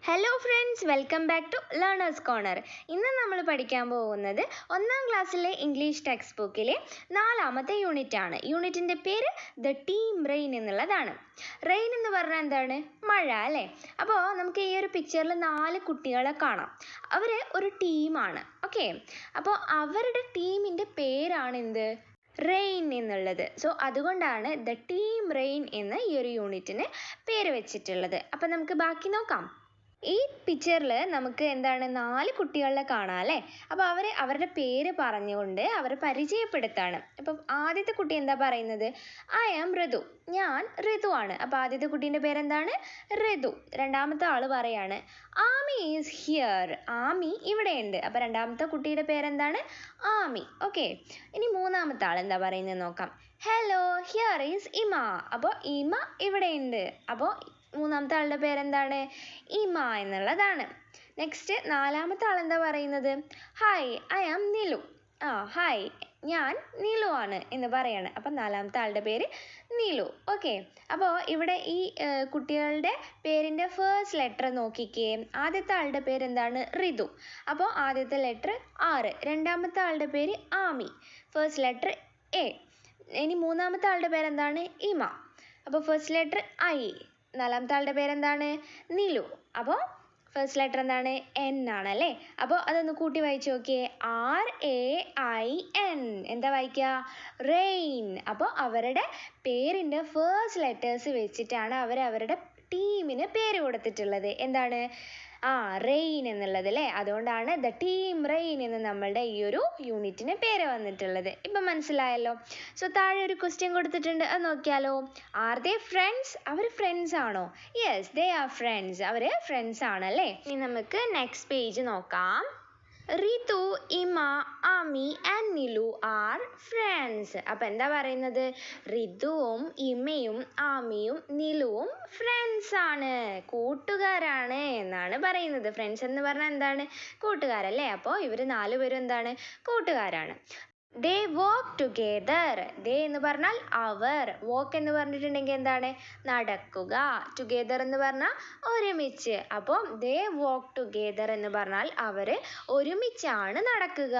Hello friends, welcome back to learners corner. ഇന്ന് നമ്മൾ പഠിക്കാൻ പോകുന്നത് 1ാം ക്ലാസ്സിലെ ഇംഗ്ലീഷ് ടെക്സ്റ്റ് ബുക്കിലെ 4ാമത്തെ യൂണിറ്റ് ആണ്. യൂണിറ്റിൻ്റെ പേര് ദ ടീം റെയിൻ എന്നുള്ളതാണ്. റെയിൻ എന്ന് പറഞ്ഞാൽ എന്താണ്? മഴ അല്ലേ? അപ്പോൾ നമുക്ക് ഈ ഒരു പിക്ചറിൽ 4 കുട്ടികളെ കാണാം. അവർ ഒരു ടീമാണ്. ഓക്കെ, അപ്പോൾ അവരുടെ ടീമിൻ്റെ പേരാണ് എന്ത്? റെയിൻ എന്നുള്ളത്. സോ അതുകൊണ്ടാണ് ദ ടീം റെയിൻ എന്ന് ഈ ഒരു യൂണിറ്റിന് പേര് വെച്ചിട്ടുള്ളത്. അപ്പോൾ നമുക്ക് ബാക്കി നോക്കാം. ഈ പിക്ചറിൽ നമുക്ക് എന്താണ് 4 കുട്ടികളെ കാണാം അല്ലേ? അപ്പോൾ അവരുടെ പേര് പറഞ്ഞുകൊണ്ട് അവരെ പരിചയപ്പെടുത്താണ്. അപ്പം ആദ്യത്തെ കുട്ടി എന്താ പറയുന്നത്? ഐ ആം ഋതു, ഞാൻ ഋതു ആണ്. അപ്പോൾ ആദ്യത്തെ കുട്ടീൻ്റെ പേരെന്താണ്? ഋതു. രണ്ടാമത്തെ ആൾ പറയാണ് ആമി ഈസ് ഹിയർ, ആമി ഇവിടെയുണ്ട്. അപ്പോൾ രണ്ടാമത്തെ കുട്ടിയുടെ പേരെന്താണ്? ആമി. ഓക്കെ, ഇനി മൂന്നാമത്തെ ആൾ എന്താ പറയുന്നത് നോക്കാം. ഹലോ, ഹിയർ ഈസ് ഇമ, അപ്പോൾ ഇമ ഇവിടെയുണ്ട്. അപ്പോൾ മൂന്നാമത്തെ ആളുടെ പേരെന്താണ്? ഇമ എന്നുള്ളതാണ്. നെക്സ്റ്റ് നാലാമത്തെ ആൾ എന്താ പറയുന്നത്? Hi, I am Nilu, hi ഞാൻ നിലു ആണ് എന്ന് പറയാണ്. അപ്പം നാലാമത്തെ ആളുടെ പേര് നിലു. ഓക്കെ, അപ്പോൾ ഇവിടെ ഈ കുട്ടികളുടെ പേരിൻ്റെ ഫസ്റ്റ് ലെറ്റർ നോക്കിക്കേ. ആദ്യത്തെ ആളുടെ പേര് എന്താണ്? ഋതു. അപ്പോൾ ആദ്യത്തെ ലെറ്റർ R. രണ്ടാമത്തെ ആളുടെ പേര് ആമി, ഫസ്റ്റ് ലെറ്റർ A. ഇനി മൂന്നാമത്തെ ആളുടെ പേരെന്താണ്? ഇമ, അപ്പോൾ ഫസ്റ്റ് ലെറ്റർ I. നാലാമത്തെ ആളുടെ പേരെന്താണ്? നിലു, അപ്പോൾ ഫസ്റ്റ് ലെറ്റർ എന്താണ്? N ആണല്ലേ? അപ്പോൾ അതൊന്ന് കൂട്ടി വായിച്ച് നോക്കിയേ. RAIN. എന്താ വായിക്കുക? റെയിൻ. അപ്പോൾ അവരുടെ പേരിൻ്റെ ഫസ്റ്റ് ലെറ്റേഴ്സ് വെച്ചിട്ടാണ് അവരുടെ ടീമിന് പേര് കൊടുത്തിട്ടുള്ളത്. എന്താണ്? റെയിൻ എന്നുള്ളത് അല്ലേ? അതുകൊണ്ടാണ് ദ ടീം റെയിൻ എന്ന് നമ്മളുടെ ഈ ഒരു യൂണിറ്റിന് പേര് വന്നിട്ടുള്ളത്. ഇപ്പം മനസ്സിലായല്ലോ? സോ താഴെ ഒരു ക്വസ്റ്റ്യൻ കൊടുത്തിട്ടുണ്ട്, അത് നോക്കിയാലോ. Are they friends? അവർ ഫ്രണ്ട്സ് ആണോ? Yes, they are friends. അവർ ഫ്രണ്ട്സ് ആണല്ലേ? ഇനി നമുക്ക് നെക്സ്റ്റ് പേജ് നോക്കാം. Ritu, Ima, Ami and Nilu are friends. അപ്പം എന്താ പറയുന്നത്? റിതുവും ഇമയും ആമിയും നിലുവും ഫ്രണ്ട്സ് ആണ്, കൂട്ടുകാരാണ് എന്നാണ് പറയുന്നത്. ഫ്രണ്ട്സ് എന്ന് പറഞ്ഞാൽ എന്താണ്? കൂട്ടുകാരല്ലേ? അപ്പോൾ ഇവർ 4 പേരും എന്താണ്? കൂട്ടുകാരാണ്. ദേ വോക്ക് ടുഗെദർ. ദേ എന്ന് പറഞ്ഞാൽ അവർ, വോക്ക് എന്ന് പറഞ്ഞിട്ടുണ്ടെങ്കിൽ എന്താണ്? നടക്കുക. ടുഗെദർ എന്ന് പറഞ്ഞാൽ ഒരുമിച്ച്. അപ്പോൾ ദേ വോക്ക് ടുഗെദർ എന്ന് പറഞ്ഞാൽ അവർ ഒരുമിച്ചാണ് നടക്കുക.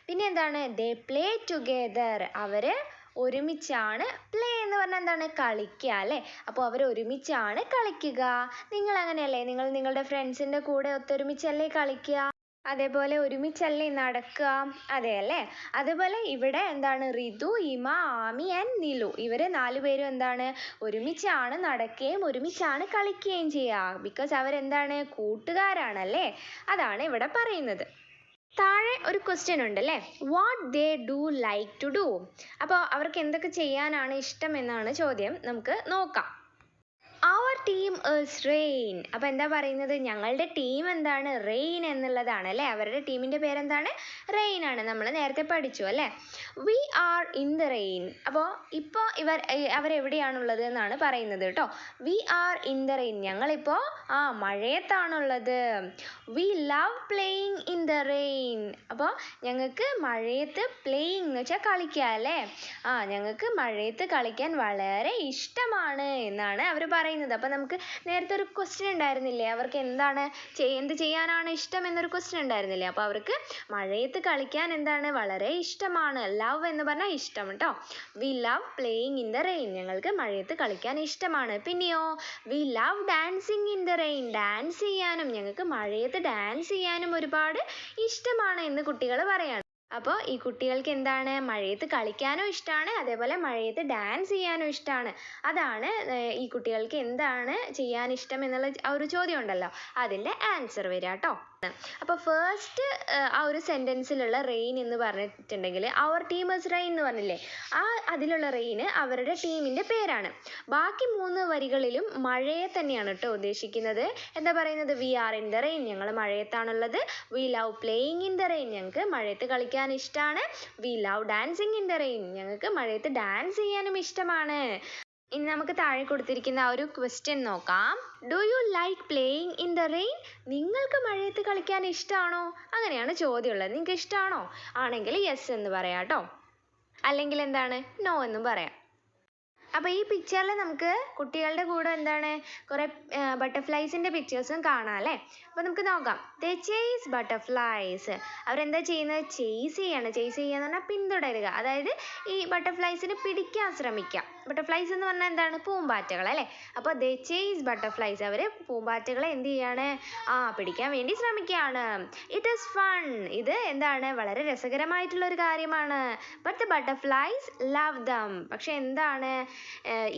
പിന്നെ എന്താണ്? ദേ പ്ലേ ടുഗെദർ. അവർ ഒരുമിച്ചാണ്. പ്ലേ എന്ന് പറഞ്ഞാൽ എന്താണ്? കളിക്കുക അല്ലേ? അപ്പോൾ അവർ ഒരുമിച്ചാണ് കളിക്കുക. നിങ്ങൾ അങ്ങനെയല്ലേ? നിങ്ങൾ നിങ്ങളുടെ ഫ്രണ്ട്സിൻ്റെ കൂടെ ഒത്തൊരുമിച്ചല്ലേ കളിക്കുക? അതേപോലെ ഒരുമിച്ചല്ലേ നടക്കുക? അതെ അല്ലേ? അതുപോലെ ഇവിടെ എന്താണ്? റിതു, ഇമ, ആമി ആൻഡ് നിലു ഇവർ 4 പേരും എന്താണ്? ഒരുമിച്ചാണ് നടക്കുകയും ഒരുമിച്ചാണ് കളിക്കുകയും ചെയ്യുക. ബിക്കോസ് അവരെന്താണ്? കൂട്ടുകാരാണല്ലേ? അതാണ് ഇവിടെ പറയുന്നത്. താഴെ ഒരു ക്വസ്റ്റ്യൻ ഉണ്ട് അല്ലേ? What they do like to do. അപ്പോൾ അവർക്ക് എന്തൊക്കെ ചെയ്യാനാണ് ഇഷ്ടം എന്നാണ് ചോദ്യം. നമുക്ക് നോക്കാം. അവർ ടീം ഈസ് റെയിൻ. അപ്പോൾ എന്താ പറയുന്നത്? ഞങ്ങളുടെ ടീം എന്താണ്? റെയിൻ എന്നുള്ളതാണ് അല്ലേ? അവരുടെ ടീമിൻ്റെ പേരെന്താണ്? റെയിൻ ആണ്. നമ്മൾ നേരത്തെ പഠിച്ചു അല്ലേ? We are in the rain. അപ്പോൾ ഇപ്പോൾ അവരെവിടെയാണുള്ളത് എന്നാണ് പറയുന്നത് കേട്ടോ. We are in the rain. ഞങ്ങളിപ്പോൾ മഴയത്താണുള്ളത്. We love playing in the rain. അപ്പോൾ ഞങ്ങൾക്ക് മഴയത്ത് പ്ലേയിങ് എന്ന് വെച്ചാൽ കളിക്കുക അല്ലേ? ഞങ്ങൾക്ക് മഴയത്ത് കളിക്കാൻ വളരെ ഇഷ്ടമാണ് എന്നാണ് അവർ പറയുന്നത്. അപ്പോൾ നമുക്ക് നേരത്തെ ഒരു ക്വസ്റ്റ്യൻ ഉണ്ടായിരുന്നില്ലേ? അവർക്ക് എന്ത് ചെയ്യാനാണ് ഇഷ്ടം എന്നൊരു ക്വസ്റ്റ്യൻ ഉണ്ടായിരുന്നില്ലേ? അപ്പോൾ അവർക്ക് മഴയത്ത് കളിക്കാൻ എന്താണ്? വളരെ ഇഷ്ടമാണ്. ലവ് എന്ന് പറഞ്ഞാൽ ഇഷ്ടം കേട്ടോ. V love playing in the rain. ഞങ്ങൾക്ക് മഴയത്ത് കളിക്കാൻ ഇഷ്ടമാണ്. പിന്നെയോ V love dancing in the rain. Dance ചെയ്യാനും, ഞങ്ങൾക്ക് മഴയത്ത് ഡാൻസ് ചെയ്യാനും ഒരുപാട് ഇഷ്ടമാണ് എന്ന് കുട്ടികൾ പറയാണ്. അപ്പോൾ ഈ കുട്ടികൾക്ക് എന്താണ്? മഴയത്ത് കളിക്കാനും ഇഷ്ടമാണ്, അതേപോലെ മഴയത്ത് ഡാൻസ് ചെയ്യാനും ഇഷ്ടമാണ്. അതാണ് ഈ കുട്ടികൾക്ക് എന്താണ് ചെയ്യാൻ ഇഷ്ടം എന്നുള്ള ഒരു ചോദ്യം ഉണ്ടല്ലോ, അതിൻ്റെ ആൻസർ വരിക കേട്ടോ. അപ്പോൾ ഫസ്റ്റ് ഒരു സെൻറ്റൻസിലുള്ള റെയിൻ എന്ന് പറഞ്ഞിട്ടുണ്ടെങ്കിൽ അവർ ടീം ഈസ് റെയിൻ എന്ന് പറഞ്ഞില്ലേ? അതിലുള്ള റെയിന് അവരുടെ ടീമിൻ്റെ പേരാണ്. ബാക്കി 3 വരികളിലും മഴയെ തന്നെയാണ് കേട്ടോ ഉദ്ദേശിക്കുന്നത്. എന്താ പറയുന്നത്? We are in the rain, ഞങ്ങൾ മഴയത്താണുള്ളത്. We love playing in the rain, ഞങ്ങൾക്ക് മഴയത്ത് കളിക്കാൻ ഇഷ്ടമാണ്. We love dancing in the rain, ഞങ്ങൾക്ക് മഴയത്ത് ഡാൻസ് ചെയ്യാനും ഇഷ്ടമാണ്. ഇനി നമുക്ക് താഴെ കൊടുത്തിരിക്കുന്ന ഒരു ക്വസ്റ്റ്യൻ നോക്കാം. Do you like playing in the rain? നിങ്ങൾക്ക് മഴയത്ത് കളിക്കാൻ ഇഷ്ടമാണോ? അങ്ങനെയാണ് ചോദ്യമുള്ളത്. നിങ്ങൾക്ക് ഇഷ്ടമാണോ? ആണെങ്കിൽ യെസ് എന്ന് പറയാം കേട്ടോ, അല്ലെങ്കിൽ എന്താണ്? നോ എന്നും പറയാം. അപ്പോൾ ഈ പിക്ചറിൽ നമുക്ക് കുട്ടികളുടെ കൂടെ എന്താണ് കുറേ ബട്ടർഫ്ലൈസിൻ്റെ പിക്ചേഴ്സും കാണാം അല്ലേ. അപ്പോൾ നമുക്ക് നോക്കാം. ദേ ചേസ് ബട്ടർഫ്ലൈസ്. അവരെന്താ ചെയ്യുന്നത്? ചേസ് ചെയ്യാണ്. ചേസ് ചെയ്യുക എന്ന് പറഞ്ഞാൽ പിന്തുടരുക. അതായത് ഈ ബട്ടർഫ്ലൈസിനെ പിടിക്കാൻ ശ്രമിക്കുക. ബട്ടർഫ്ലൈസ് എന്ന് പറഞ്ഞാൽ എന്താണ്? പൂമ്പാറ്റകൾ അല്ലേ. അപ്പോൾ ദേ ചേസ് ബട്ടർഫ്ലൈസ്. അവർ പൂമ്പാറ്റകളെ എന്ത് ചെയ്യാണ്? പിടിക്കാൻ വേണ്ടി ശ്രമിക്കുകയാണ്. It is fun. ഇത് എന്താണ്? വളരെ രസകരമായിട്ടുള്ള ഒരു കാര്യമാണ്. But the butterflies love dum. പക്ഷെ എന്താണ്,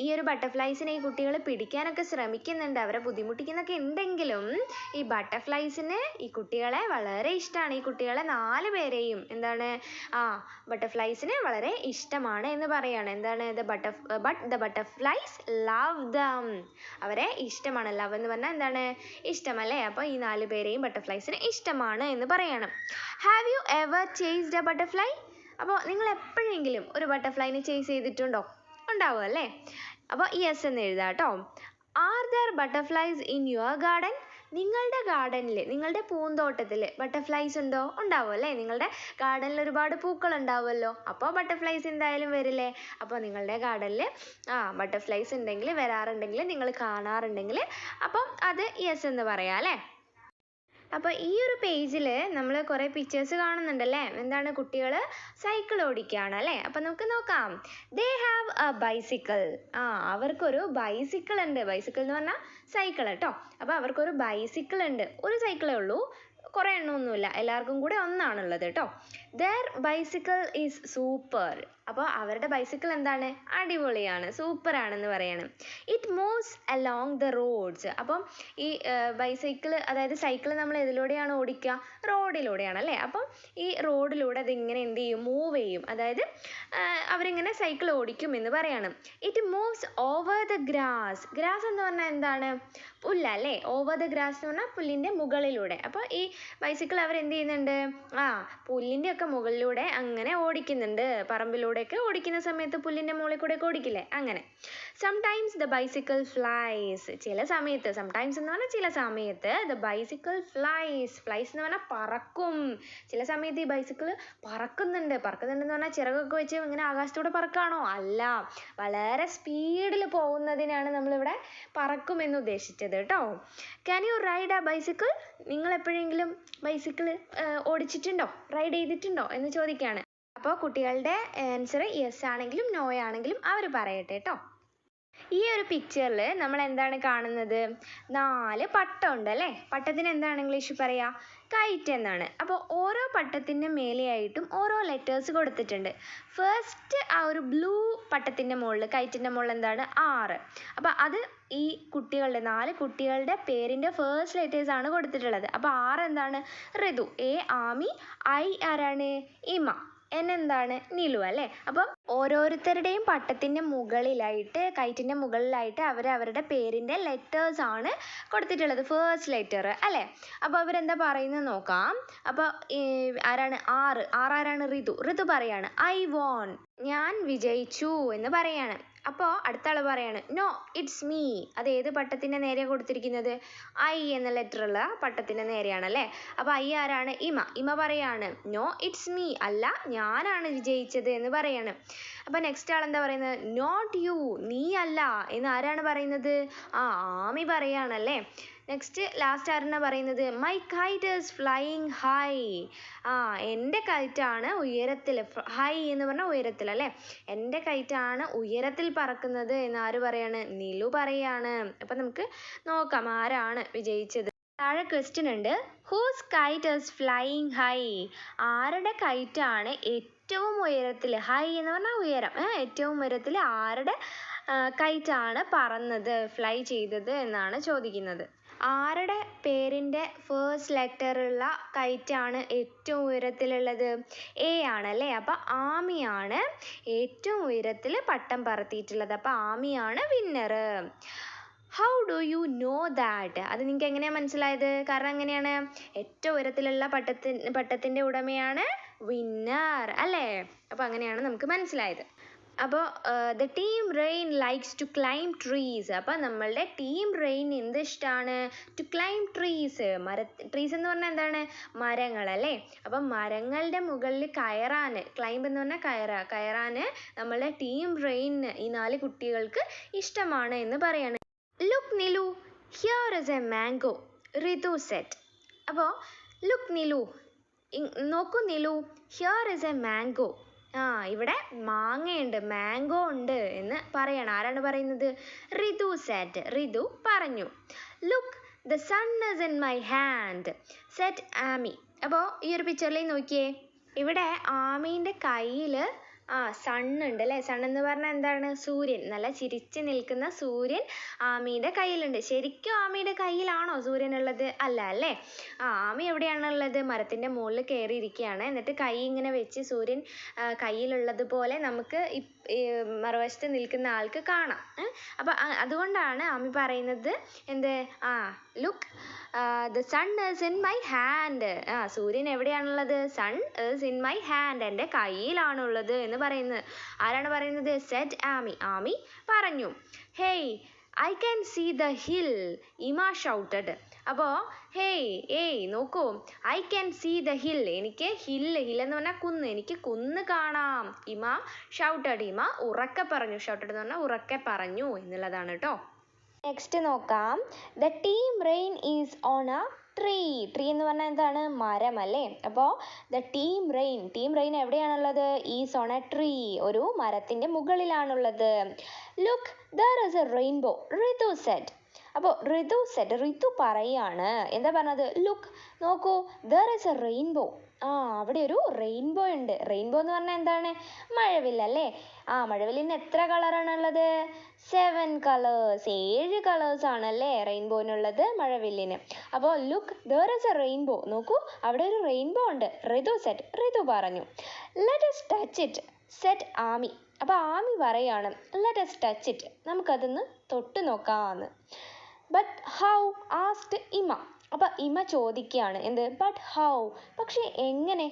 ഈ ഒരു ബട്ടർഫ്ലൈസിനെ ഈ കുട്ടികൾ പിടിക്കാനൊക്കെ ശ്രമിക്കുന്നുണ്ട്, അവരെ ബുദ്ധിമുട്ടിക്കുന്നൊക്കെ ഉണ്ടെങ്കിലും ഈ ബട്ടർഫ്ലൈസിന് ഈ കുട്ടികളെ വളരെ ഇഷ്ടമാണ്. ഈ കുട്ടികളെ 4 പേരെയും എന്താണ് ബട്ടർഫ്ലൈസിന് വളരെ ഇഷ്ടമാണ് എന്ന് പറയാണ്. എന്താണ്? But the butterflies love dum. അവരെ ഇഷ്ടമാണ്. ലവ് എന്ന് പറഞ്ഞാൽ എന്താണ്? ഇഷ്ടമല്ലേ. അപ്പോൾ ഈ 4 പേരെയും ബട്ടർഫ്ലൈസിന് ഇഷ്ടമാണ് എന്ന് പറയണം. Have you ever chased A butterfly? അപ്പോൾ നിങ്ങൾ എപ്പോഴെങ്കിലും ഒരു ബട്ടർഫ്ലൈനെ ചേസ് ചെയ്തിട്ടുണ്ടോ? ഉണ്ടാവും അല്ലേ. അപ്പോൾ യെസ് എന്ന് എഴുതാം കേട്ടോ. Are there butterflies in your garden? നിങ്ങളുടെ ഗാർഡനിൽ, നിങ്ങളുടെ പൂന്തോട്ടത്തിൽ ബട്ടർഫ്ലൈസ് ഉണ്ടോ? ഉണ്ടാവും അല്ലേ. നിങ്ങളുടെ ഗാർഡനിൽ ഒരുപാട് പൂക്കൾ ഉണ്ടാവുമല്ലോ. അപ്പോൾ ബട്ടർഫ്ലൈസ് എന്തായാലും വരില്ലേ. അപ്പോൾ നിങ്ങളുടെ ഗാർഡനിൽ ബട്ടർഫ്ലൈസ് ഉണ്ടെങ്കിൽ, വരാറുണ്ടെങ്കിൽ, നിങ്ങൾ കാണാറുണ്ടെങ്കിൽ അപ്പം അത് യെസ് എന്ന് പറയാം അല്ലേ. അപ്പോൾ ഈ ഒരു പേജിൽ നമ്മൾ കുറേ പിക്ചേഴ്സ് കാണുന്നുണ്ടല്ലേ. എന്താണ്? കുട്ടികൾ സൈക്കിൾ ഓടിക്കുകയാണ് അല്ലേ. അപ്പോൾ നമുക്ക് നോക്കാം. They have A bicycle. അവർക്കൊരു ബൈസിക്കിൾ ഉണ്ട്. ബൈസിക്കിൾ എന്ന് പറഞ്ഞാൽ സൈക്കിൾ കേട്ടോ. അപ്പോൾ അവർക്കൊരു ബൈസിക്കിൾ ഉണ്ട്. ഒരു സൈക്കിളേ ഉള്ളൂ, കുറേ എണ്ണമൊന്നുമില്ല, എല്ലാവർക്കും കൂടെ ഒന്നാണുള്ളത് കേട്ടോ. Their bicycle is super. അപ്പോൾ അവരുടെ ബൈസിക്കിൾ എന്താണ്? അടിപൊളിയാണ്, സൂപ്പറാണെന്ന് പറയണം. It moves along the roads. അപ്പം ഈ ബൈസൈക്കിൾ, അതായത് സൈക്കിൾ നമ്മൾ എതിലൂടെയാണ് ഓടിക്കുക? റോഡിലൂടെയാണ് അല്ലേ. അപ്പം ഈ റോഡിലൂടെ അതിങ്ങനെ എന്ത് ചെയ്യും? മൂവ് ചെയ്യും. അതായത് അവരിങ്ങനെ സൈക്കിൾ ഓടിക്കും എന്ന് പറയണം. It moves over the grass. Grass എന്ന് പറഞ്ഞാൽ എന്താണ്? പുല്ലല്ലേ. ഓവർ ദ ഗ്രാസ് എന്ന് പറഞ്ഞാൽ പുല്ലിൻ്റെ മുകളിലൂടെ. അപ്പോൾ ഈ ബൈസിക്കിൾ അവരെന്ത് ചെയ്യുന്നുണ്ട്? പുല്ലിൻ്റെ ഒക്കെ മുകളിലൂടെ അങ്ങനെ ഓടിക്കുന്നുണ്ട്. പറമ്പിലൂടെയൊക്കെ ഓടിക്കുന്ന സമയത്ത് പുല്ലിൻ്റെ മുകളിൽ കൂടെയൊക്കെ ഓടിക്കില്ലേ, അങ്ങനെ. Sometimes the bicycle flies. ചില സമയത്ത്, സംടൈംസ് എന്ന് പറഞ്ഞാൽ ചില സമയത്ത്, ദ ബൈസിക്കിൾ ഫ്ലൈസ്. ഫ്ലൈസ് എന്ന് പറഞ്ഞാൽ പറക്കും. ചില സമയത്ത് ഈ ബൈസിക്കിൾ പറക്കുന്നുണ്ടെന്ന് പറഞ്ഞാൽ ചിറകൊക്കെ വെച്ച് ഇങ്ങനെ ആകാശത്തൂടെ പറക്കാണോ? അല്ല, വളരെ സ്പീഡിൽ പോകുന്നതിനാണ് നമ്മളിവിടെ പറക്കുമെന്ന് ഉദ്ദേശിച്ചത് കേട്ടോ. Can you ride A bicycle? നിങ്ങൾ എപ്പോഴെങ്കിലും ബൈസിക്കിൾ ഓടിച്ചിട്ടുണ്ടോ? റൈഡ് ചെയ്തിട്ടുണ്ടോ എന്ന് ചോദിക്കുകയാണ്. അപ്പോൾ കുട്ടികളുടെ ആൻസർ യെസ് ആണെങ്കിലും നോ ആണെങ്കിലും അവർ പറയട്ടെ കേട്ടോ. ഈ ഒരു പിക്ചറിൽ നമ്മൾ എന്താണ് കാണുന്നത്? 4 പട്ടം ഉണ്ട് അല്ലേ. പട്ടത്തിന് എന്താണ് ഇംഗ്ലീഷ് പറയുക? കൈറ്റ് എന്നാണ്. അപ്പോൾ ഓരോ പട്ടത്തിൻ്റെ മേലെയായിട്ടും ഓരോ ലെറ്റേഴ്സ് കൊടുത്തിട്ടുണ്ട്. ഫസ്റ്റ് ആ ഒരു ബ്ലൂ പട്ടത്തിൻ്റെ മുകളിൽ, കൈറ്റിൻ്റെ മുകളിൽ എന്താണ്? 6. അപ്പോൾ അത് ഈ കുട്ടികളുടെ 4 കുട്ടികളുടെ പേരിൻ്റെ ഫസ്റ്റ് ലെറ്റേഴ്സ് ആണ് കൊടുത്തിട്ടുള്ളത്. അപ്പോൾ 6 എന്താണ്? ഋതു. എ ആമി, ഐ ആരാണ്? ഇമ, എൻ എന്താണ്? നിലു അല്ലേ. അപ്പം ഓരോരുത്തരുടെയും പട്ടത്തിൻ്റെ മുകളിലായിട്ട്, കൈറ്റിൻ്റെ മുകളിലായിട്ട് അവരുടെ പേരിൻ്റെ ലെറ്റേഴ്സ് ആണ് കൊടുത്തിട്ടുള്ളത്, ഫസ്റ്റ് ലെറ്റർ അല്ലേ. അപ്പോൾ അവരെന്താ പറയുന്നത് നോക്കാം. അപ്പോൾ ആരാണ്? 6 ആരാണ്? ഋതു പറയാണ് ഐ വോൺ, ഞാൻ വിജയിച്ചു എന്ന് പറയാണ്. അപ്പോൾ അടുത്ത ആൾ പറയാണ് നോ ഇറ്റ്സ് മീ. അത് ഏത് പട്ടത്തിൻ്റെ നേരെയാണ് കൊടുത്തിരിക്കുന്നത്? ഐ എന്ന ലെറ്ററുള്ള പട്ടത്തിൻ്റെ നേരെയാണല്ലേ. അപ്പോൾ ഐ ആരാണ്? ഇമ പറയാണ് നോ ഇറ്റ്സ് മീ, അല്ല ഞാനാണ് വിജയിച്ചത് എന്ന് പറയാണ്. അപ്പോൾ നെക്സ്റ്റ് ആൾ എന്താ പറയുന്നത്? നോട്ട് യു, നീ അല്ല എന്ന് ആരാണ് പറയുന്നത്? ആമി പറയാണല്ലേ. നെക്സ്റ്റ് ലാസ്റ്റ് ആരെന്നാ പറയുന്നത്? My KITE is flying high. എൻ്റെ കൈറ്റാണ് ഉയരത്തിൽ. ഹൈ എന്ന് പറഞ്ഞാൽ ഉയരത്തിൽ അല്ലേ. എൻ്റെ കൈറ്റാണ് ഉയരത്തിൽ പറക്കുന്നത് എന്ന് ആര് പറയാണ്? നിലു പറയാണ്. അപ്പം നമുക്ക് നോക്കാം ആരാണ് വിജയിച്ചത്. താഴെ ക്വസ്റ്റ്യൻ ഉണ്ട്. Whose kite is flying high. ആരുടെ കൈറ്റാണ് ഏറ്റവും ഉയരത്തിൽ? ഹൈ എന്ന് പറഞ്ഞാൽ ഉയരം. ഏറ്റവും ഉയരത്തിൽ ആരുടെ കൈറ്റാണ് പറന്നത്, ഫ്ലൈ ചെയ്തത് എന്നാണ് ചോദിക്കുന്നത്. ആരുടെ പേരിൻ്റെ ഫസ്റ്റ് ലെറ്ററുള്ള കൈറ്റാണ് ഏറ്റവും ഉയരത്തിലുള്ളത്? എ ആണല്ലേ. അപ്പോൾ ആമിയാണ് ഏറ്റവും ഉയരത്തിൽ പട്ടം പറത്തിയിട്ടുള്ളത്. അപ്പോൾ ആമിയാണ് winner. How do you know that? അത് നിങ്ങൾക്ക് എങ്ങനെയാണ് മനസ്സിലായത്? കാരണം എങ്ങനെയാണ്? ഏറ്റവും ഉയരത്തിലുള്ള പട്ടത്തിൻ്റെ ഉടമയാണ് വിന്നർ അല്ലേ. അപ്പോൾ അങ്ങനെയാണ് നമുക്ക് മനസ്സിലായത്. അപ്പോൾ the team rain likes to climb trees. അപ്പോൾ നമ്മളുടെ ടീം റെയിൻ എന്ത് ഇഷ്ടമാണ്? To climb trees. ട്രീസ് എന്ന് പറഞ്ഞാൽ എന്താണ്? മരങ്ങൾ അല്ലേ. അപ്പം മരങ്ങളുടെ മുകളിൽ കയറാൻ, ക്ലൈംബ് എന്ന് പറഞ്ഞാൽ കയറാൻ നമ്മളുടെ ടീം റെയിന്, ഈ 4 കുട്ടികൾക്ക് ഇഷ്ടമാണ് എന്ന് പറയാണ്. Look Nilu, here is A mango, Ritu set. അപ്പോൾ ലുക്ക് നിലു, നോക്കൂ നിലു, ഹിയർ ഇസ് എ മാംഗോ. ഇവിടെ മാങ്ങയുണ്ട്, മാംഗോ ഉണ്ട് എന്ന് പറയണം. ആരാണ് പറയുന്നത്? റിതു സെറ്റ്. റിതു പറഞ്ഞു. Look the sun is in my hand said Ami. അപ്പോൾ ഈ ഒരു പിക്ചറിൽ നോക്കിയേ, ഇവിടെ ആമീൻ്റെ കയ്യിൽ സൺ ഉണ്ട് അല്ലേ. സൺ എന്ന് പറഞ്ഞാൽ എന്താണ്? സൂര്യൻ. നല്ല ചിരിച്ച് നിൽക്കുന്ന സൂര്യൻ ആമിയുടെ കയ്യിലുണ്ട്. ശരിക്കും ആമിയുടെ കയ്യിലാണോ സൂര്യൻ ഉള്ളത്? അല്ല അല്ലേ. ആമി എവിടെയാണുള്ളത്? മരത്തിൻ്റെ മുകളിൽ കയറിയിരിക്കുകയാണ്. എന്നിട്ട് കൈ ഇങ്ങനെ വെച്ച് സൂര്യൻ കയ്യിലുള്ളത് പോലെ നമുക്ക് മറുവശത്ത് നിൽക്കുന്ന ആൾക്ക് കാണാം. അപ്പം അതുകൊണ്ടാണ് ആമി പറയുന്നത് എന്ത്? Look the sun is in my hand. സൂര്യൻ എവിടെയാണുള്ളത്? Sun is in my hand, എൻ്റെ കയ്യിലാണുള്ളത് എന്ന് പറയുന്നത്. ആരാണ് പറയുന്നത്? സെഡ് ആമി. ആമി പറഞ്ഞു. Hey I can see the hill, Ima shouted. അപ്പോൾ ഏയ് നോക്കൂ, I can see the hill, എനിക്ക് ഹില്ലെന്ന് പറഞ്ഞാൽ കുന്ന്, എനിക്ക് കുന്ന് കാണാം. ഇമ ഷൗട്ടഡ്, ഇമ ഉറക്കെ പറഞ്ഞു. ഷൗട്ടഡ് എന്ന് പറഞ്ഞാൽ ഉറക്കെ പറഞ്ഞു എന്നുള്ളതാണ് കേട്ടോ. നെക്സ്റ്റ് നോക്കാം. The team rain is on a tree. Tree എന്ന് പറഞ്ഞാൽ എന്താണ്? മരം അല്ലേ. അപ്പോൾ ദ ടീം റെയിൻ എവിടെയാണുള്ളത്? ഈസ് ഓൺ എ ട്രീ, ഒരു മരത്തിൻ്റെ മുകളിലാണുള്ളത്. Look there is a rainbow, Ritu said. അപ്പോൾ റിതു പറയാണ്, എന്താ പറഞ്ഞത്? ലുക്ക് നോക്കൂ, ദർ ഇസ് എ റെയിൻബോ. അവിടെ ഒരു റെയിൻബോ ഉണ്ട്. റെയിൻബോ എന്ന് പറഞ്ഞാൽ എന്താണ്? മഴവില്ലല്ലേ. മഴവില്ലിന് എത്ര കളറാണുള്ളത്? 7 കളേഴ്സ്, 7 കളേഴ്സ് ആണല്ലേ റെയിൻബോയിനുള്ളത്, മഴവില്ലിന്. അപ്പോൾ look there is a rainbow, നോക്കൂ അവിടെ ഒരു റെയിൻബോ ഉണ്ട്. റിതു പറഞ്ഞു. Let us touch it said Ami. അപ്പോൾ ആമി പറയാണ് ലെറ്റ് us ടച്ച് ഇറ്റ്, നമുക്കതൊന്ന് തൊട്ട് നോക്കാമെന്ന്. But how asked Ima. അപ്പോൾ ഇമ ചോദിക്കുകയാണ് എന്ത്? ബട്ട് ഹൗ, പക്ഷേ എങ്ങനെ?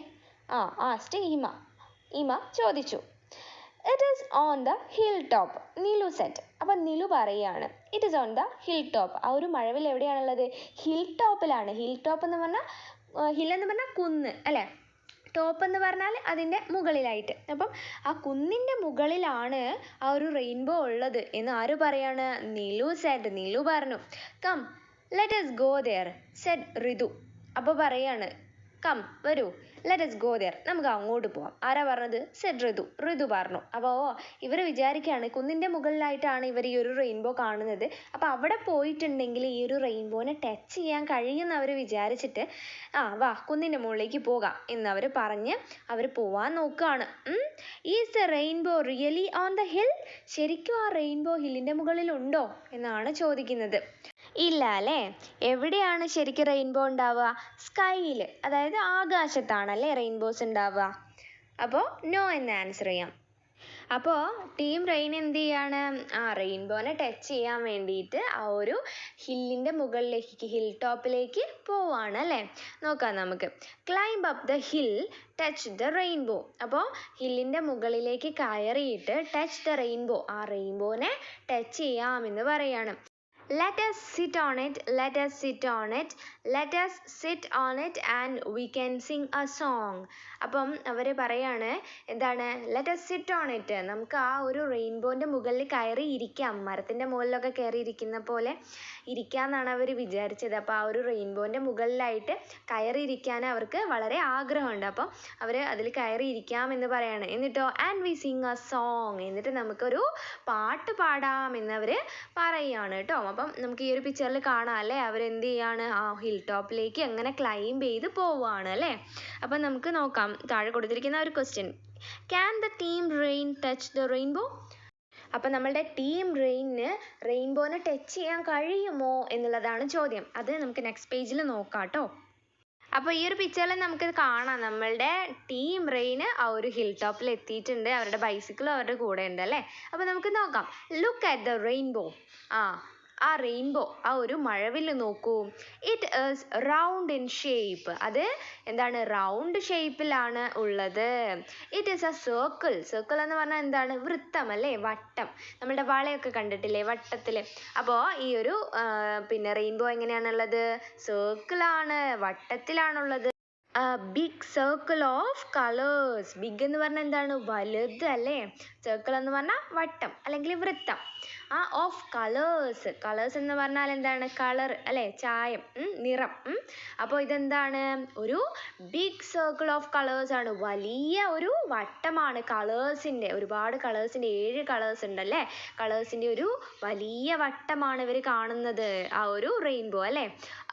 ആസ്ക്ഡ് ഇമ ചോദിച്ചു. It is on the hill top, Nilu set. അപ്പം നിലു പറയുകയാണ് it is on the hill top. ആ ഒരു മഴവിൽ എവിടെയാണുള്ളത്? ഹിൽ ടോപ്പിലാണ്. ഹിൽ ടോപ്പ് എന്ന് പറഞ്ഞാൽ കുന്ന് അല്ലേ. ടോപ്പ് എന്ന് പറഞ്ഞാൽ അതിൻ്റെ മുകളിലായിട്ട്. അപ്പം ആ കുന്നിൻ്റെ മുകളിലാണ് ആ ഒരു റെയിൻബോ ഉള്ളത് എന്ന് ആര് പറയാണ്? നിലു പറഞ്ഞു. Come let us go there said Ritu. അപ്പോൾ പറയാണ് കം വരൂ, ലെറ്റ് us ഗോ there, നമുക്ക് അങ്ങോട്ട് പോവാം. ആരാ പറഞ്ഞത്? സെഡ് റിതു പറഞ്ഞു. അപ്പോൾ ഇവർ വിചാരിക്കുകയാണ് കുന്നിൻ്റെ മുകളിലായിട്ടാണ് ഇവർ ഈ ഒരു റെയിൻബോ കാണുന്നത്. അപ്പോൾ അവിടെ പോയിട്ടുണ്ടെങ്കിൽ ഈ ഒരു റെയിൻബോനെ ടച്ച് ചെയ്യാൻ കഴിയുമെന്ന് അവർ വിചാരിച്ചിട്ട് വാ കുന്നിൻ്റെ മുകളിലേക്ക് പോകാം എന്നവർ പറഞ്ഞ് അവർ പോവാൻ നോക്കുകയാണ്. Is the rainbow really on the hill? ശരിക്കും ആ റെയിൻബോ ഹില്ലിൻ്റെ മുകളിലുണ്ടോ എന്നാണ് ചോദിക്കുന്നത്. ഇല്ല അല്ലേ. എവിടെയാണ് ശരിക്കും റെയിൻബോ ഉണ്ടാവുക? സ്കൈയിൽ, അതായത് ആകാശത്താണല്ലേ റെയിൻബോസ് ഉണ്ടാവുക. അപ്പോൾ നോ എന്ന് ആൻസർ ചെയ്യാം. അപ്പോൾ ടീം റെയിൻ എന്ത് ചെയ്യാണ്? റെയിൻബോനെ ടച്ച് ചെയ്യാൻ വേണ്ടിയിട്ട് ആ ഒരു ഹില്ലിൻ്റെ മുകളിലേക്ക്, ഹിൽ ടോപ്പിലേക്ക് പോവാണ് അല്ലേ. നോക്കാം നമുക്ക്. Climb up the hill touch the rainbow. അപ്പോൾ ഹില്ലിൻ്റെ മുകളിലേക്ക് കയറിയിട്ട് ടച്ച് ദ റെയിൻബോ, ആ റെയിൻബോനെ ടച്ച് ചെയ്യാമെന്ന് പറയാണ്. Let us sit on it, let us sit on it, let us sit on it and we can sing a song. അപ്പം അവർ പറയാണ് എന്താണ്? let us sit on it, നമുക്ക് ആ ഒരു റെയിൻബോൻ്റെ മുകളിൽ കയറി ഇരിക്കാം. മരത്തിൻ്റെ മുകളിലൊക്കെ കയറി ഇരിക്കുന്ന പോലെ ഇരിക്കാമെന്നാണ് അവർ വിചാരിച്ചത്. അപ്പോൾ ആ ഒരു റെയിൻബോൻ്റെ മുകളിലായിട്ട് കയറി ഇരിക്കാൻ അവർക്ക് വളരെ ആഗ്രഹമുണ്ട്. അപ്പം അവർ അതിൽ കയറി ഇരിക്കാമെന്ന് പറയാണ്. എന്നിട്ടോ and we Singh A song, എന്നിട്ട് നമുക്കൊരു പാട്ട് പാടാം എന്നവർ പറയുകയാണ് കേട്ടോ. അപ്പം നമുക്ക് ഈ ഒരു പിക്ചറിൽ കാണാം അല്ലേ, അവരെന്ത് ചെയ്യാണ്? ആ ഹിൽ ടോപ്പിലേക്ക് അങ്ങനെ ക്ലൈംബ് ചെയ്ത് പോവുകയാണ് അല്ലേ. അപ്പം നമുക്ക് നോക്കാം താഴെ കൊടുത്തിരിക്കുന്ന ഒരു question. Can the team rain touch the rainbow? അപ്പം നമ്മളുടെ ടീം റെയിൻബോനെ ടച്ച് ചെയ്യാൻ കഴിയുമോ എന്നുള്ളതാണ് ചോദ്യം. അത് നമുക്ക് നെക്സ്റ്റ് പേജിൽ നോക്കാം കേട്ടോ. അപ്പോൾ ഈ ഒരു പിക്ചറിൽ നമുക്ക് കാണാം നമ്മളുടെ ടീം റെയിൻ ആ ഒരു ഹിൽ ടോപ്പിൽ എത്തിയിട്ടുണ്ട്. അവരുടെ ബൈസിക്കിളും അവരുടെ കൂടെ ഉണ്ട് അല്ലേ. അപ്പോൾ നമുക്ക് നോക്കാം. Look at the rainbow. ആ റെയിൻബോ, ആ ഒരു മഴവില്ല് നോക്കൂ. It is round in shape. അത് എന്താണ്, റൗണ്ട് ഷേപ്പിലാണ് ഉള്ളത്. It is A circle. Circle എന്ന് പറഞ്ഞാൽ എന്താണ്, വൃത്തം അല്ലേ, വട്ടം. നമ്മളുടെ വളയൊക്കെ കണ്ടിട്ടില്ലേ, വട്ടത്തിൽ. അപ്പോൾ ഈ ഒരു പിന്നെ റെയിൻബോ എങ്ങനെയാണുള്ളത്, സർക്കിളാണ്, വട്ടത്തിലാണുള്ളത്. Big circle of colours. Big എന്ന് പറഞ്ഞാൽ എന്താണ്, വലുത് അല്ലേ. സർക്കിൾ എന്ന് പറഞ്ഞാൽ വട്ടം അല്ലെങ്കിൽ വൃത്തം. Of colours. കളേഴ്സ് എന്ന് പറഞ്ഞാൽ എന്താണ്, കളർ അല്ലേ, ചായം, നിറം. അപ്പോൾ ഇതെന്താണ്, ഒരു ബിഗ് സർക്കിൾ ഓഫ് കളേഴ്സ് ആണ്, വലിയ ഒരു വട്ടമാണ് കളേഴ്സിൻ്റെ. ഒരുപാട് കളേഴ്സിൻ്റെ 7 കളേഴ്സ് ഉണ്ടല്ലേ. കളേഴ്സിൻ്റെ ഒരു വലിയ വട്ടമാണ് ഇവർ കാണുന്നത്, ആ ഒരു റെയിൻബോ അല്ലേ.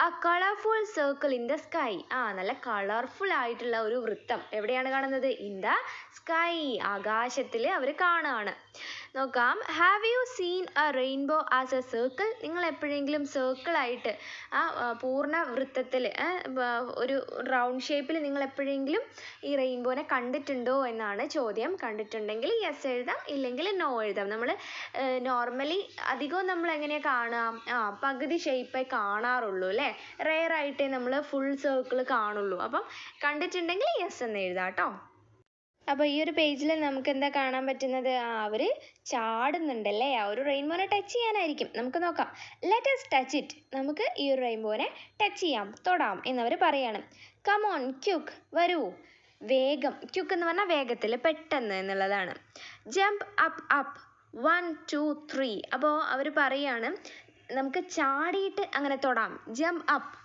ആ colourful circle in the sky. നല്ല കളർഫുൾ ആയിട്ടുള്ള ഒരു വൃത്തം എവിടെയാണ് കാണുന്നത്, ഇൻ ദ സ്കൈ, ആകാശത്തിൽ അവർ കാണുകയാണ്. നോക്കാം. Have you seen a rainbow as A circle. നിങ്ങൾ എപ്പോഴെങ്കിലും സർക്കിളായിട്ട്, പൂർണ്ണ വൃത്തത്തിൽ, ഒരു റൗണ്ട് ഷേപ്പിൽ നിങ്ങൾ എപ്പോഴെങ്കിലും ഈ റെയിൻബോനെ കണ്ടിട്ടുണ്ടോ എന്നാണ് ചോദ്യം. കണ്ടിട്ടുണ്ടെങ്കിൽ യെസ് എഴുതാം, ഇല്ലെങ്കിൽ നോ എഴുതാം. നമ്മൾ നോർമലി അധികവും നമ്മൾ എങ്ങനെയാണ് കാണുക, പകുതി ഷേപ്പേ കാണാറുള്ളൂ അല്ലേ. റെയർ ആയിട്ടേ നമ്മൾ ഫുൾ സർക്കിൾ കാണുള്ളൂ. അപ്പം കണ്ടിട്ടുണ്ടെങ്കിൽ യെസ് എന്ന് എഴുതാം കേട്ടോ. അപ്പോൾ ഈ ഒരു പേജിൽ നമുക്ക് എന്താ കാണാൻ പറ്റുന്നത്, അവർ ചാടുന്നുണ്ടല്ലേ. ആ ഒരു റെയിൻബോനെ ടച്ച് ചെയ്യാനായിരിക്കും. നമുക്ക് നോക്കാം. Let us touch it. നമുക്ക് ഈ ഒരു റെയിൻബോനെ ടച്ച് ചെയ്യാം, തൊടാം എന്നവർ പറയാണ്. കം ഓൺ ക്യുക്ക്, വരൂ, വേഗം. ക്യുക്ക് എന്ന് പറഞ്ഞാൽ വേഗത്തിൽ, പെട്ടെന്ന് എന്നുള്ളതാണ്. Jump up up 1 2 3. അപ്പോൾ അവർ പറയാണ് നമുക്ക് ചാടിയിട്ട് അങ്ങനെ തൊടാം. ജമ്പ് അപ്പ്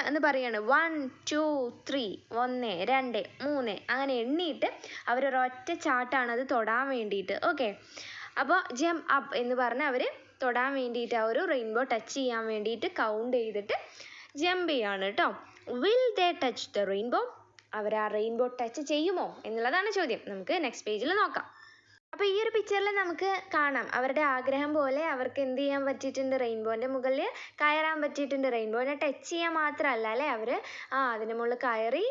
എന്ന് പറയാണ്. 1 2 3, 1 2 3 അങ്ങനെ എണ്ണിയിട്ട് അവരൊരൊറ്റ ചാട്ടാണ് അത് തൊടാൻ വേണ്ടിയിട്ട്. ഓക്കെ, അപ്പോൾ ജമ്പ് അപ്പ് എന്ന് പറഞ്ഞാൽ അവർ തൊടാൻ വേണ്ടിയിട്ട്, ആ ഒരു റെയിൻബോ ടച്ച് ചെയ്യാൻ വേണ്ടിയിട്ട് കൗണ്ട് ചെയ്തിട്ട് ജമ്പ് ചെയ്യാണ് കേട്ടോ. Will they touch the rainbow. അവർ ആ റെയിൻബോ ടച്ച് ചെയ്യുമോ എന്നുള്ളതാണ് ചോദ്യം. നമുക്ക് നെക്സ്റ്റ് പേജിൽ നോക്കാം. അപ്പോൾ ഈ ഒരു പിക്ചറിൽ നമുക്ക് കാണാം, അവരുടെ ആഗ്രഹം പോലെ അവർക്ക് എന്ത് ചെയ്യാൻ പറ്റിയിട്ടുണ്ട്, റെയിൻബോൻ്റെ മുകളിൽ കയറാൻ പറ്റിയിട്ടുണ്ട്. റെയിൻബോനെ ടച്ച് ചെയ്യാൻ മാത്രമല്ല അല്ലേ, അവർ അതിന് മുകളിൽ കയറി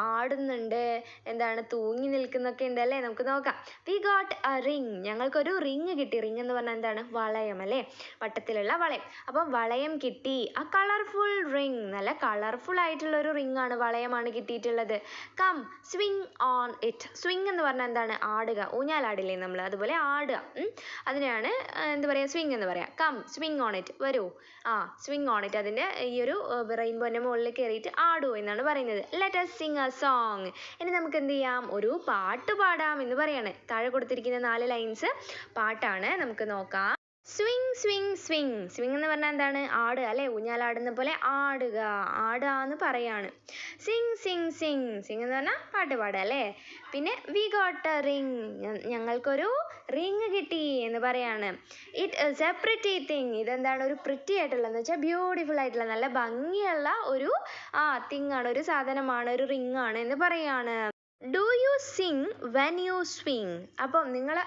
ആടുന്നുണ്ട്, എന്താണ്, തൂങ്ങി നിൽക്കുന്നൊക്കെ ഉണ്ട് അല്ലേ. നമുക്ക് നോക്കാം. We got A ring. ഞങ്ങൾക്കൊരു റിങ് കിട്ടി. റിങ് എന്ന് പറഞ്ഞാൽ എന്താണ്, വളയം അല്ലേ, വട്ടത്തിലുള്ള വളയം. അപ്പം വളയം കിട്ടി. ആ കളർഫുൾ റിങ്, നല്ല കളർഫുൾ ആയിട്ടുള്ള ഒരു റിങ് ആണ്, വളയമാണ് കിട്ടിയിട്ടുള്ളത്. Come swing on it. Swing എന്ന് പറഞ്ഞാൽ എന്താണ്, ആടുക, ഊഞ്ഞാലാടില്ലേ നമ്മൾ, അതുപോലെ ആടുക. അതിനെയാണ് എന്താ പറയുക, സ്വിങ് എന്ന് പറയാം. കം സ്വിങ് ഓൺ ഇറ്റ്, വരൂ, സ്വിങ് ഓൺ ഇറ്റ്. അതിൻ്റെ ഈ ഒരു റെയിൻബോൻ്റെ മുകളിൽ കയറിയിട്ട് ആടൂ എന്നാണ് പറയുന്നത്. Let us sing a song. ഇനി നമുക്ക് എന്ത് ചെയ്യാം, ഒരു പാട്ട് പാടാം എന്ന് പറയാണ്. താഴെ കൊടുത്തിരിക്കുന്ന 4 ലൈൻസ് പാട്ടാണ്. നമുക്ക് നോക്കാം. Swing swing swing. സ്വിങ് എന്ന് പറഞ്ഞാൽ എന്താണ്, ആടുക അല്ലേ, ഊഞ്ഞാലാടുന്ന പോലെ ആടുക, ആടുക എന്ന് പറയാണ്. സിങ് സിങ് സിങ്. സിങ് എന്ന് പറഞ്ഞാൽ പാട്ട് പാടുക അല്ലേ. പിന്നെ വി ഗോട്ട് എ റിങ്. ഞങ്ങൾക്കൊരു റിങ് കിട്ടി എന്ന് പറയാണ്. It is A pretty thing. ഇതെന്താണ്, ഒരു പ്രിറ്റി ആയിട്ടുള്ളതെന്ന് വെച്ചാൽ ബ്യൂട്ടിഫുൾ ആയിട്ടുള്ള, നല്ല ഭംഗിയുള്ള ഒരു തിങ് ആണ്, ഒരു സാധനമാണ്, ഒരു റിങ് ആണ് എന്ന് പറയാണ്. Do you Singh when you swing. അപ്പം നിങ്ങൾ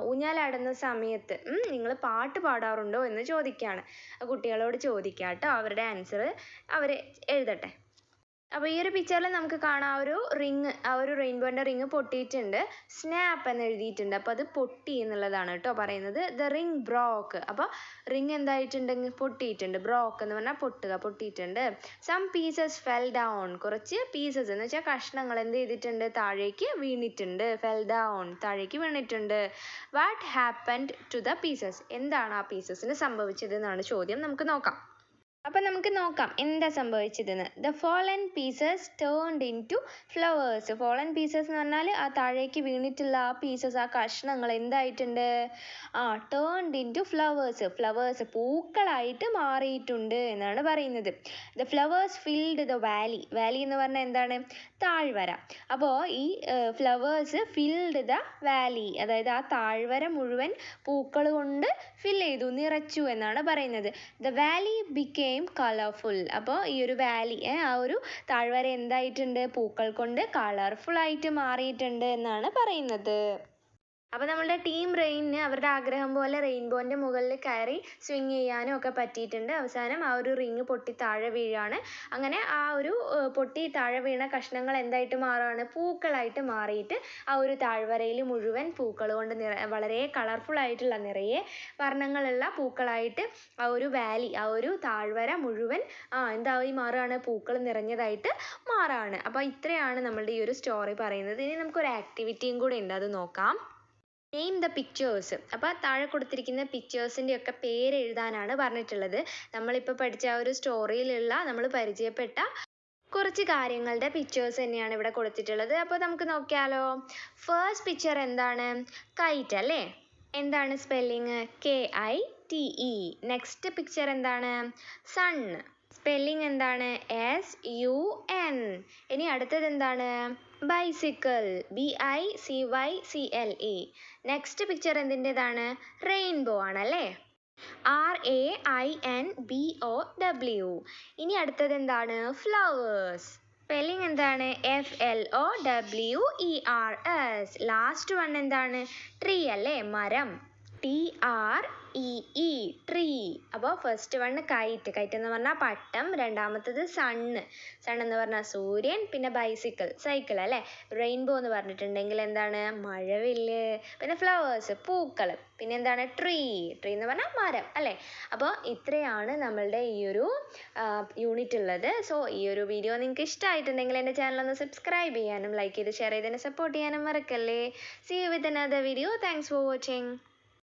ഊഞ്ഞാലാടുന്ന സമയത്ത് നിങ്ങൾ പാട്ട് പാടാറുണ്ടോ എന്ന് ചോദിക്കുകയാണ്. കുട്ടികളോട് ചോദിക്കുക കേട്ടോ. അവരുടെ ആൻസർ അവർ എഴുതട്ടെ. അപ്പോൾ ഈ ഒരു പിക്ചറിൽ നമുക്ക് കാണാം, ഒരു റിങ്, ആ ഒരു റെയിൻബോൻ്റെ റിങ് പൊട്ടിയിട്ടുണ്ട്. സ്നാപ്പ് എന്ന് എഴുതിയിട്ടുണ്ട്. അപ്പോൾ അത് പൊട്ടി എന്നുള്ളതാണ് കേട്ടോ പറയുന്നത്. The ring broke. അപ്പോൾ റിങ് എന്തായിട്ടുണ്ടെങ്കിൽ പൊട്ടിയിട്ടുണ്ട്. ബ്രോക്ക് എന്ന് പറഞ്ഞാൽ പൊട്ടുക, പൊട്ടിയിട്ടുണ്ട്. Some pieces fell down. കുറച്ച് പീസസ് എന്ന് വെച്ചാൽ കഷ്ണങ്ങൾ എന്ത് ചെയ്തിട്ടുണ്ട്, താഴേക്ക് വീണിട്ടുണ്ട്. ഫെൽ ഡൗൺ, താഴേക്ക് വീണിട്ടുണ്ട്. What happened to the pieces. എന്താണ് ആ പീസസിന് സംഭവിച്ചത് എന്നാണ് ചോദ്യം. നമുക്ക് നോക്കാം. അപ്പം നമുക്ക് നോക്കാം എന്താ സംഭവിച്ചതെന്ന്. The fallen pieces turned into flowers. Fallen pieces എന്ന് പറഞ്ഞാൽ ആ താഴേക്ക് വീണിട്ടുള്ള ആ പീസസ്, ആ കഷ്ണങ്ങൾ എന്തായിട്ടുണ്ട്, turned into flowers. Flowers, പൂക്കളായിട്ട് മാറിയിട്ടുണ്ട് എന്നാണ് പറയുന്നത്. The flowers filled the valley. Valley എന്ന് പറഞ്ഞാൽ എന്താണ്, താഴ്വര. അപ്പോൾ ഈ ഫ്ലവേഴ്സ് ഫിൽഡ് ദ വാലി, അതായത് ആ താഴ്വര മുഴുവൻ പൂക്കൾ കൊണ്ട് ഫിൽ ചെയ്തു, നിറച്ചു എന്നാണ് പറയുന്നത്. The Valley became colourful. അപ്പോൾ ഈ ഒരു വാലി, ആ ഒരു താഴ്വര എന്തായിട്ടുണ്ട്, പൂക്കൾ കൊണ്ട് കളർഫുൾ ആയിട്ട് മാറിയിട്ടുണ്ട് എന്നാണ് പറയുന്നത്. അപ്പോൾ നമ്മളുടെ ടീം റെയിനിന് അവരുടെ ആഗ്രഹം പോലെ റെയിൻബോൻ്റെ മുകളിൽ കയറി സ്വിങ് ചെയ്യാനും ഒക്കെ പറ്റിയിട്ടുണ്ട്. അവസാനം ആ ഒരു റിങ് പൊട്ടി താഴെ വീഴാണ്. അങ്ങനെ ആ ഒരു പൊട്ടി താഴെ വീണ കഷ്ണങ്ങൾ എന്തായിട്ട് മാറുകയാണ്? പൂക്കളായിട്ട് മാറിയിട്ട് ആ ഒരു താഴ്വരയിൽ മുഴുവൻ പൂക്കൾ കൊണ്ട് വളരെ കളർഫുൾ ആയിട്ടുള്ള നിറയെ വർണ്ണങ്ങളുള്ള പൂക്കളായിട്ട് ആ ഒരു വാലി, ആ ഒരു താഴ്വര മുഴുവൻ എന്തായി മാറുകയാണ്? പൂക്കൾ നിറഞ്ഞതായിട്ട് മാറുകയാണ്. അപ്പോൾ ഇത്രയാണ് നമ്മളുടെ ഈ ഒരു സ്റ്റോറി പറയുന്നത്. ഇനി നമുക്കൊരു ആക്ടിവിറ്റിയും കൂടെ ഉണ്ട്, അത് നോക്കാം. Name the pictures. അപ്പോൾ താഴെ കൊടുത്തിരിക്കുന്ന പിക്ചേഴ്സിൻ്റെ ഒക്കെ പേര് എഴുതാനാണ് പറഞ്ഞിട്ടുള്ളത്. നമ്മളിപ്പോൾ പഠിച്ച ആ ഒരു സ്റ്റോറിയിലുള്ള നമ്മൾ പരിചയപ്പെട്ട കുറച്ച് കാര്യങ്ങളുടെ പിക്ചേഴ്സ് തന്നെയാണ് ഇവിടെ കൊടുത്തിട്ടുള്ളത്. അപ്പോൾ നമുക്ക് നോക്കിയാലോ. ഫസ്റ്റ് പിക്ചർ എന്താണ്? കൈറ്റ് അല്ലേ? എന്താണ് സ്പെല്ലിങ്? KITE. നെക്സ്റ്റ് പിക്ചർ എന്താണ്? സൺ. സ്പെല്ലിംഗ് എന്താണ്? SUN. ഇനി അടുത്തത് എന്താണ്? ബൈസിക്കിൾ. BICYCLE. നെക്സ്റ്റ് പിക്ചർ എന്തിൻ്റെതാണ്? റെയിൻബോ ആണല്ലേ? RAINBOW. ഇനി അടുത്തത് എന്താണ്? ഫ്ലവേഴ്സ്. സ്പെല്ലിംഗ് എന്താണ്? FLOWERS. ലാസ്റ്റ് വൺ എന്താണ്? ട്രീ അല്ലേ? മരം. TREE. ട്രീ. അപ്പോൾ ഫസ്റ്റ് വൺ കൈറ്റ്. കൈറ്റ് എന്ന് പറഞ്ഞാൽ പട്ടം. രണ്ടാമത്തത് സണ്ണ്. സൺ എന്ന് പറഞ്ഞാൽ സൂര്യൻ. പിന്നെ ബൈസിക്കിൾ, സൈക്കിൾ അല്ലേ? റെയിൻബോ എന്ന് പറഞ്ഞിട്ടുണ്ടെങ്കിൽ എന്താണ്? മഴവില്ല്. പിന്നെ ഫ്ലവേഴ്സ്, പൂക്കൾ. പിന്നെ എന്താണ്? ട്രീ. ട്രീ എന്ന് പറഞ്ഞാൽ മരം അല്ലേ? അപ്പോൾ ഇത്രയാണ് നമ്മളുടെ ഈ ഒരു യൂണിറ്റ് ഉള്ളത്. സോ ഈ ഒരു വീഡിയോ നിങ്ങൾക്ക് ഇഷ്ടമായിട്ടുണ്ടെങ്കിൽ എൻ്റെ ചാനൽ ഒന്ന് സബ്സ്ക്രൈബ് ചെയ്യാനും ലൈക്ക് ചെയ്ത് ഷെയർ ചെയ്ത് എന്നെ സപ്പോർട്ട് ചെയ്യാനും മറക്കല്ലേ. See you with another video. Thanks for watching.